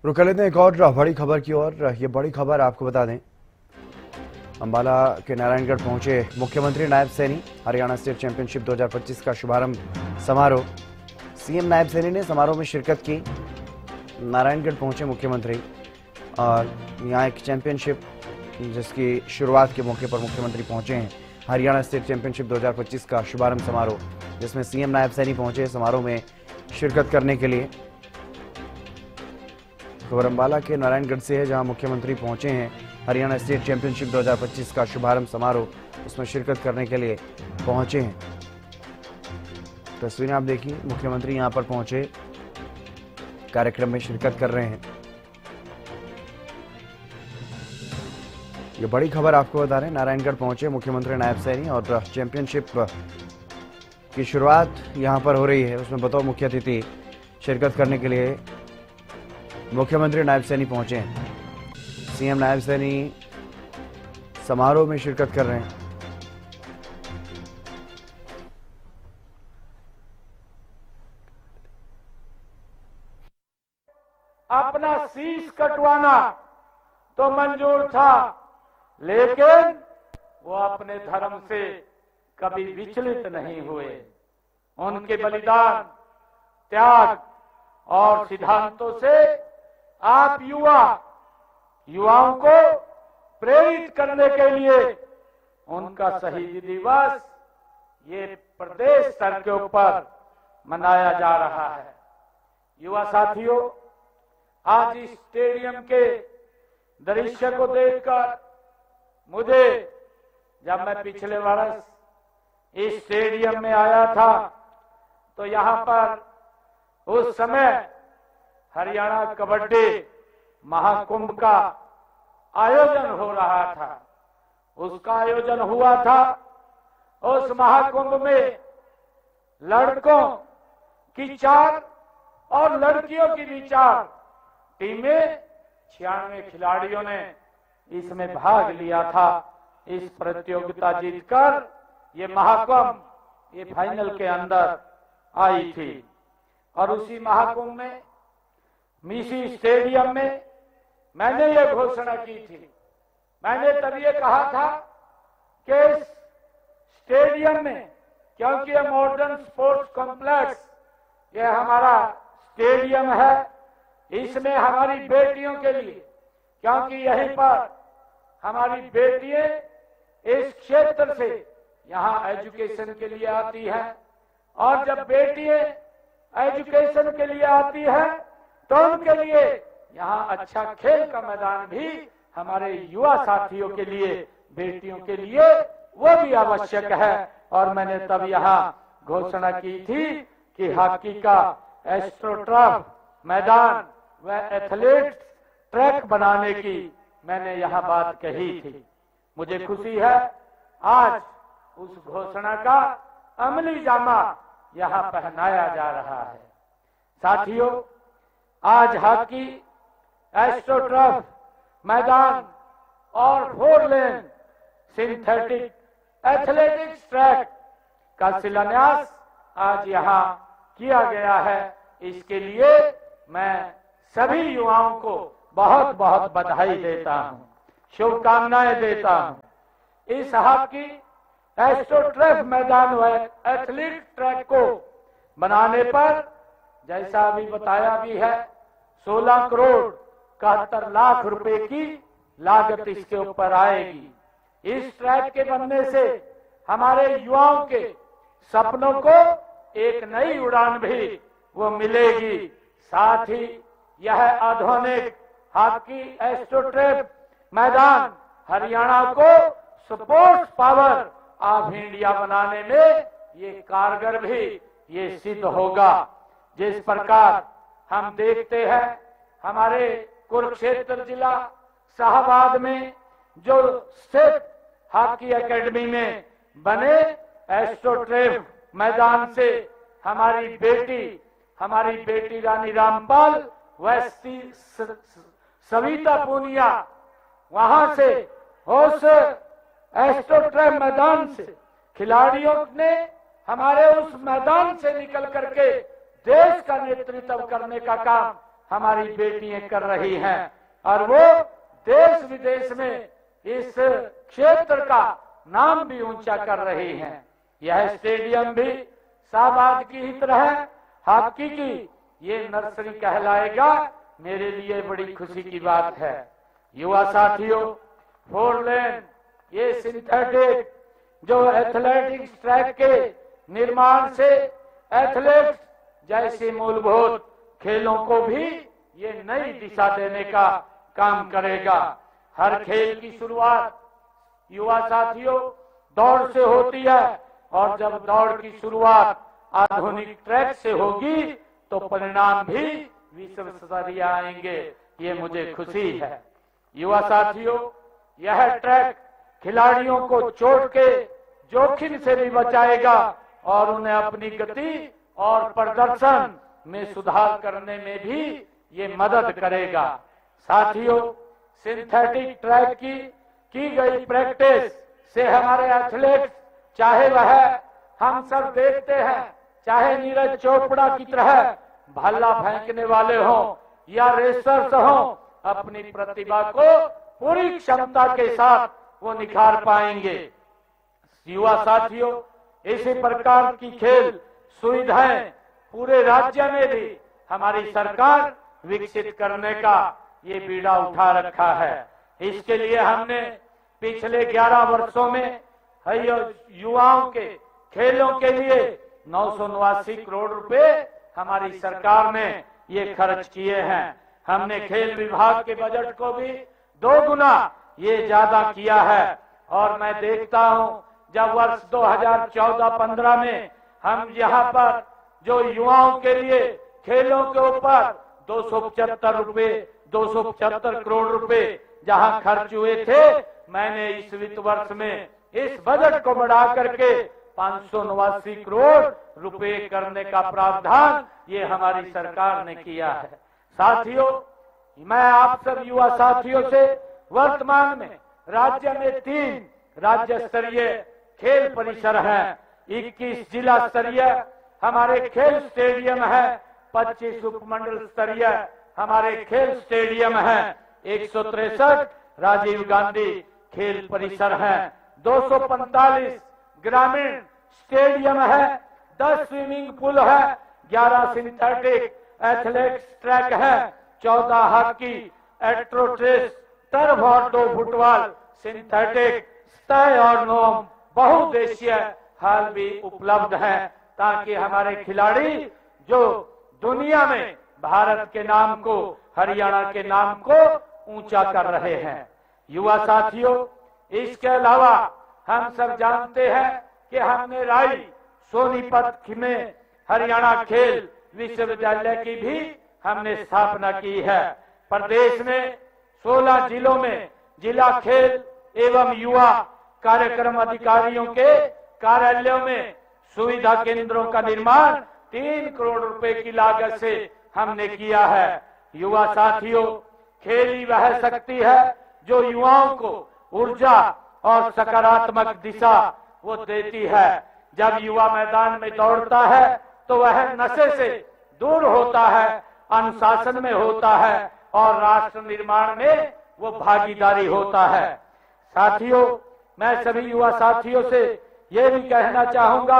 रुक लेते हैं एक और बड़ी खबर की ओर। ये बड़ी खबर आपको बता दें, अंबाला के नारायणगढ़ पहुंचे मुख्यमंत्री नायब सैनी। हरियाणा स्टेट चैंपियनशिप 2025 का शुभारंभ समारोह, सीएम नायब सैनी ने समारोह में शिरकत की। नारायणगढ़ पहुंचे मुख्यमंत्री और यहाँ एक चैंपियनशिप जिसकी शुरुआत के मौके पर मुख्यमंत्री पहुंचे हैं। हरियाणा स्टेट चैंपियनशिप 2025 का शुभारंभ समारोह, जिसमें सीएम नायब सैनी पहुंचे समारोह में शिरकत करने के लिए। खबर अंबाला के नारायणगढ़ से है, जहां मुख्यमंत्री पहुंचे हैं। हरियाणा स्टेट चैंपियनशिप 2025 का शुभारंभ समारोह, उसमें शिरकत करने के लिए पहुंचे हैं। तस्वीरें आप देखिए, मुख्यमंत्री यहां पर पहुंचे, कार्यक्रम में शिरकत कर रहे हैं। ये बड़ी खबर आपको बता रहे हैं, नारायणगढ़ पहुंचे मुख्यमंत्री नायब सैनी और चैंपियनशिप की शुरुआत यहां पर हो रही है, उसमें बतौर मुख्य अतिथि शिरकत करने के लिए मुख्यमंत्री नायब सैनी पहुंचे हैं। सीएम नायब सैनी समारोह में शिरकत कर रहे हैं। अपना शीश कटवाना तो मंजूर था, लेकिन वो अपने धर्म से कभी विचलित नहीं हुए। उनके बलिदान, त्याग और सिद्धांतों से आप युवाओं को प्रेरित करने के लिए उनका शहीदी दिवस ये प्रदेश स्तर के ऊपर मनाया जा रहा है। युवा साथियों, आज इस स्टेडियम के दृश्य को देखकर मुझे, जब मैं पिछले वर्ष इस स्टेडियम में आया था तो यहां पर उस समय हरियाणा कबड्डी महाकुंभ का आयोजन हो रहा था। उसका आयोजन हुआ था। उस महाकुंभ में लड़कों की 4 और लड़कियों की भी 4 टीमें, 96 खिलाड़ियों ने इसमें भाग लिया था। इस प्रतियोगिता जीतकर ये महाकुंभ, ये फाइनल के अंदर आई थी। और उसी महाकुंभ में, मिसी स्टेडियम में मैंने ये घोषणा की थी। मैंने तब ये कहा था कि इस स्टेडियम में, क्योंकि ये मॉडर्न स्पोर्ट्स कॉम्प्लेक्स, ये हमारा स्टेडियम है, इसमें हमारी बेटियों के लिए, क्योंकि यहीं पर हमारी बेटियां इस क्षेत्र से यहाँ एजुकेशन के लिए आती हैं, और जब बेटियां एजुकेशन के लिए आती हैं तो उनके लिए यहाँ अच्छा खेल का मैदान भी हमारे युवा साथियों के लिए, बेटियों के लिए वो भी आवश्यक है। और मैंने तब यहाँ घोषणा की थी कि हॉकी का एस्ट्रोटर्फ मैदान व एथलेट ट्रैक बनाने की मैंने यहाँ बात कही थी। मुझे खुशी है आज उस घोषणा का अमली जामा यहाँ पहनाया जा रहा है। साथियों, आज हॉकी एस्ट्रोटर्फ मैदान और 4 लेन सिंथेटिक एथलेटिक्स ट्रैक का शिलान्यास आज यहाँ किया गया है। इसके लिए मैं सभी युवाओं को बहुत बहुत बधाई देता हूँ, शुभकामनाएं देता हूँ। इस हॉकी एस्ट्रोटर्फ मैदान व एथलेटिक ट्रैक को बनाने पर, जैसा अभी बताया भी है, 16 करोड़ 71 लाख रुपए की लागत इसके ऊपर आएगी। इस ट्रैक के बनने से हमारे युवाओं के सपनों को एक नई उड़ान भी वो मिलेगी। साथ ही यह आधुनिक हॉकी एस्ट्रोटर्फ मैदान हरियाणा को स्पोर्ट्स पावर ऑफ इंडिया बनाने में ये कारगर भी ये सिद्ध होगा। जिस प्रकार हम देखते हैं हमारे कुरुक्षेत्र जिला शाहबाद में जो स्थित हॉकी एकेडमी में बने एस्ट्रोटर्फ मैदान से हमारी बेटी रानी रामपाल व सविता पूनिया वहां से उस एस्ट्रोटर्फ मैदान से खिलाड़ियों ने हमारे उस मैदान से निकल करके देश का नेतृत्व करने का काम हमारी बेटियां कर रही हैं और वो देश विदेश में इस क्षेत्र का नाम भी ऊंचा कर रही हैं। यह स्टेडियम भी शाहबाद की ही तरह हॉकी की ये नर्सरी कहलाएगा। मेरे लिए बड़ी खुशी की बात है। युवा साथियों, 4 लेन ये सिंथेटिक जो एथलेटिक्स ट्रैक के निर्माण से एथलेट्स जैसे मूलभूत खेलों को भी ये नई दिशा देने का काम करेगा। हर खेल की शुरुआत युवा साथियों दौड़ से होती है और जब दौड़ की शुरुआत आधुनिक ट्रैक से होगी तो परिणाम भी विश्व स्तरीय आएंगे। ये मुझे खुशी है। युवा साथियों, यह ट्रैक खिलाड़ियों को चोट के जोखिम से भी बचाएगा और उन्हें अपनी गति और प्रदर्शन में सुधार करने में भी ये मदद करेगा। साथियों, सिंथेटिक ट्रैक की गई प्रैक्टिस से हमारे एथलीट्स, चाहे वह हम सब देखते हैं, चाहे नीरज चोपड़ा की तरह भाला फेंकने वाले हों या रेसर्स हों, अपनी प्रतिभा को पूरी क्षमता के साथ वो निखार पाएंगे। युवा साथियों, इसी प्रकार की खेल सुविधाएं पूरे राज्य में भी हमारी सरकार विकसित करने का ये बीड़ा उठा रखा है। इसके लिए हमने पिछले 11 वर्षों में युवाओं के खेलों के लिए 989 करोड़ रुपए हमारी सरकार ने ये खर्च किए हैं। हमने खेल विभाग के बजट को भी 2 गुना ये ज्यादा किया है और मैं देखता हूं जब वर्ष 2014-15 में हम यहाँ पर जो युवाओं के लिए खेलों के ऊपर 275 करोड़ रुपए जहां खर्च हुए थे, मैंने इस वित्त वर्ष में इस बजट को बढ़ा करके 589 करोड़ रुपए करने का प्रावधान ये हमारी सरकार ने किया है। साथियों, मैं आप सब युवा साथियों से वर्तमान में राज्य में 3 राज्य स्तरीय खेल परिसर हैं, 21 जिला स्तरीय हमारे खेल स्टेडियम है, 25 उपमंडल स्तरीय हमारे खेल स्टेडियम है, 163 राजीव गांधी खेल परिसर हैं, 245 ग्रामीण स्टेडियम है, 10 स्विमिंग पूल है, 11 सिंथेटिक एथलेटिक्स ट्रैक है, 14 हॉकी, एट्रोट्रेस, टर्फ और 2 फुटबॉल, सिंथेटिक, तय और नोम बहुउद्देशीय हाल भी उपलब्ध है ताकि हमारे खिलाड़ी जो दुनिया में भारत के नाम को, हरियाणा के नाम को ऊंचा कर रहे हैं। युवा साथियों, इसके अलावा हम सब जानते हैं कि हमने राई सोनीपत में हरियाणा खेल विश्वविद्यालय की भी हमने स्थापना की है। प्रदेश में 16 जिलों में जिला खेल एवं युवा कार्यक्रम अधिकारियों के कार्यालयों में सुविधा केंद्रों का निर्माण 3 करोड़ रुपए की लागत से हमने किया है। युवा साथियों, खेल ही वह शक्ति है जो युवाओं को ऊर्जा और सकारात्मक दिशा वो देती है। जब युवा मैदान में दौड़ता है तो वह नशे से दूर होता है, अनुशासन में होता है और राष्ट्र निर्माण में वो भागीदारी होता है। साथियों, मैं सभी युवा साथियों से ये भी कहना चाहूंगा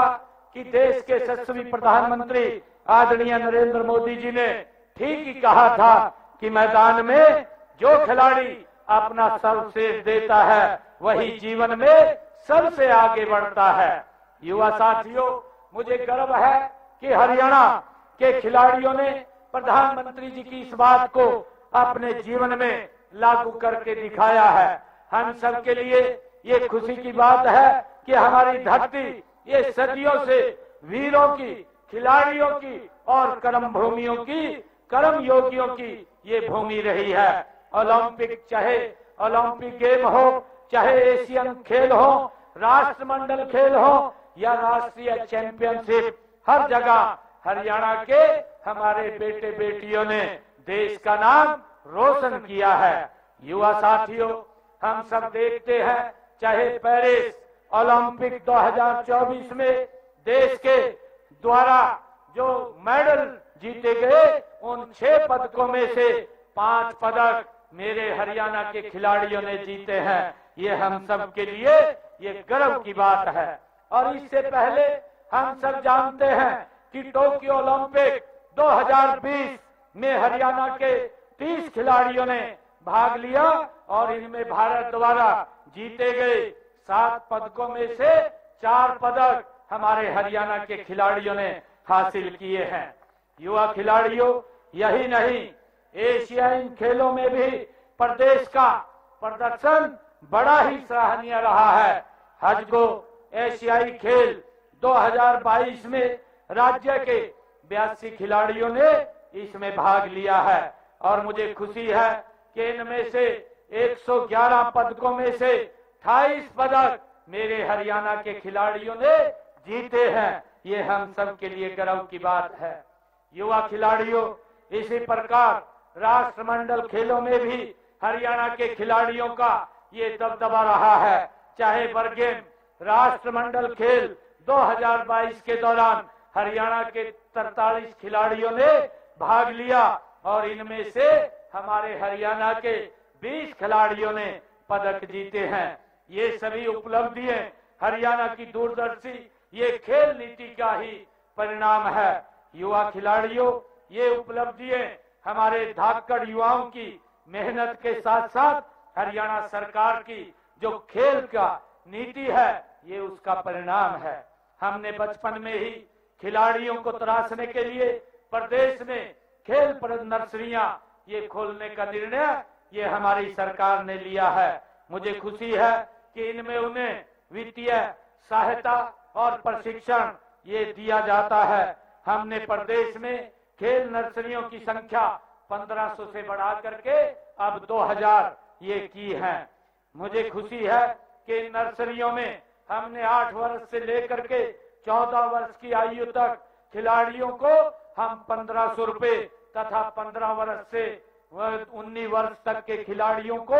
कि देश के यशस्वी प्रधानमंत्री आदरणीय नरेंद्र मोदी जी ने ठीक ही कहा था कि मैदान में जो खिलाड़ी अपना सर्वश्रेष्ठ देता है वही जीवन में सबसे आगे बढ़ता है। युवा साथियों, मुझे गर्व है कि हरियाणा के खिलाड़ियों ने प्रधानमंत्री जी की इस बात को अपने जीवन में लागू करके दिखाया है। हम सब के लिए ये खुशी की बात है कि हमारी धरती ये सदियों से वीरों की, खिलाड़ियों की और कर्म भूमियों की, कर्म योगियों की ये भूमि रही है। ओलंपिक, चाहे ओलंपिक गेम हो, चाहे एशियन खेल हो, राष्ट्रमंडल खेल हो या राष्ट्रीय चैंपियनशिप, हर जगह हरियाणा के हमारे बेटे बेटियों ने देश का नाम रोशन किया है। युवा साथियों, हम सब देखते हैं चाहे पेरिस ओलंपिक 2024 में देश के द्वारा जो मेडल जीते गए उन 6 पदकों में से 5 पदक मेरे हरियाणा के खिलाड़ियों ने जीते हैं। ये हम सब के लिए ये गर्व की बात है। और इससे पहले हम सब जानते हैं कि टोक्यो ओलंपिक 2020 में हरियाणा के 30 खिलाड़ियों ने भाग लिया और इनमें भारत द्वारा जीते गए 7 पदकों में से 4 पदक हमारे हरियाणा के खिलाड़ियों ने हासिल किए हैं। युवा खिलाड़ियों, यही नहीं, एशियाई खेलों में भी प्रदेश का प्रदर्शन बड़ा ही सराहनीय रहा है। हजको एशियाई खेल 2022 में राज्य के 82 खिलाड़ियों ने इसमें भाग लिया है और मुझे खुशी है कि इनमें से 111 पदकों में से 28 पदक मेरे हरियाणा के खिलाड़ियों ने जीते हैं। ये हम सब के लिए गर्व की बात है। युवा खिलाड़ियों, इसी प्रकार राष्ट्रमंडल खेलों में भी हरियाणा के खिलाड़ियों का ये दबदबा रहा है। चाहे बरगेम राष्ट्रमंडल खेल 2022 के दौरान हरियाणा के 43 खिलाड़ियों ने भाग लिया और इनमें से हमारे हरियाणा के 20 खिलाड़ियों ने पदक जीते हैं। ये सभी उपलब्धियां हरियाणा की दूरदर्शी ये खेल नीति का ही परिणाम है। युवा खिलाड़ियों, ये उपलब्धियां हमारे धाकड़ युवाओं की मेहनत के साथ साथ हरियाणा सरकार की जो खेल का नीति है ये उसका परिणाम है। हमने बचपन में ही खिलाड़ियों को तराशने के लिए प्रदेश में खेल नर्सरियां ये खोलने का निर्णय ये हमारी सरकार ने लिया है। मुझे खुशी है कि इनमें उन्हें वित्तीय सहायता और प्रशिक्षण ये दिया जाता है। हमने प्रदेश में खेल नर्सरियों की संख्या 1500 से बढ़ा करके अब 2000 ये की है। मुझे खुशी है कि इन नर्सरियों में हमने 8 वर्ष से लेकर के 14 वर्ष की आयु तक खिलाड़ियों को हम 1500 रुपए तथा 15 वर्ष से 19 वर्ष तक के खिलाड़ियों को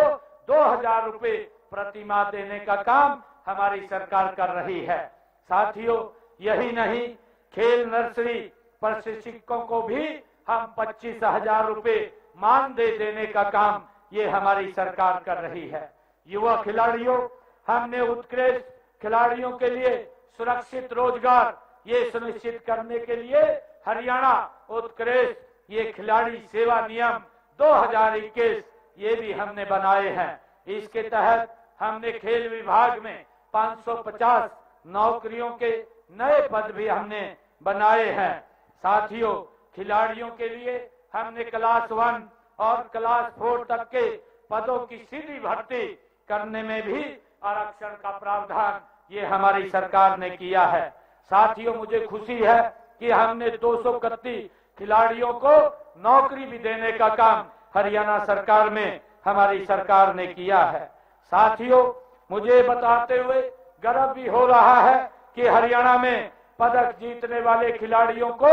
2000 रुपए प्रति माह देने का काम हमारी सरकार कर रही है। साथियों, यही नहीं, खेल नर्सरी प्रशिक्षकों को भी हम 25,000 रुपए मानदेय देने का काम ये हमारी सरकार कर रही है। युवा खिलाड़ियों, हमने उत्कृष्ट खिलाड़ियों के लिए सुरक्षित रोजगार ये सुनिश्चित करने के लिए हरियाणा उत्कृष्ट ये खिलाड़ी सेवा नियम 2021 ये भी हमने बनाए हैं। इसके तहत हमने खेल विभाग में 550 नौकरियों के नए पद भी हमने बनाए हैं। साथियों, खिलाड़ियों के लिए हमने क्लास 1 और क्लास 4 तक के पदों की सीधी भर्ती करने में भी आरक्षण का प्रावधान ये हमारी सरकार ने किया है। साथियों, मुझे खुशी है कि हमने 231 खिलाड़ियों को नौकरी भी देने का काम हरियाणा सरकार में हमारी सरकार ने किया है। साथियों, मुझे बताते हुए गर्व भी हो रहा है कि हरियाणा में पदक जीतने वाले खिलाड़ियों को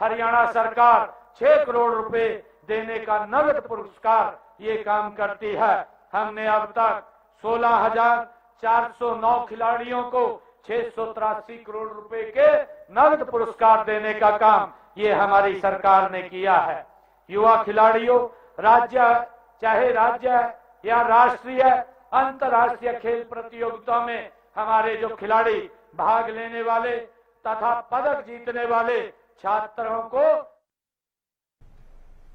हरियाणा सरकार 6 करोड़ रुपए देने का नगद पुरस्कार ये काम करती है। हमने अब तक 16,409 खिलाड़ियों को 683 करोड़ रुपए के नगद पुरस्कार देने का काम ये हमारी सरकार ने किया है। युवा खिलाड़ियों, चाहे राज्य या राष्ट्रीय अंतर्राष्ट्रीय खेल प्रतियोगिताओं में हमारे जो खिलाड़ी भाग लेने वाले तथा पदक जीतने वाले छात्रों को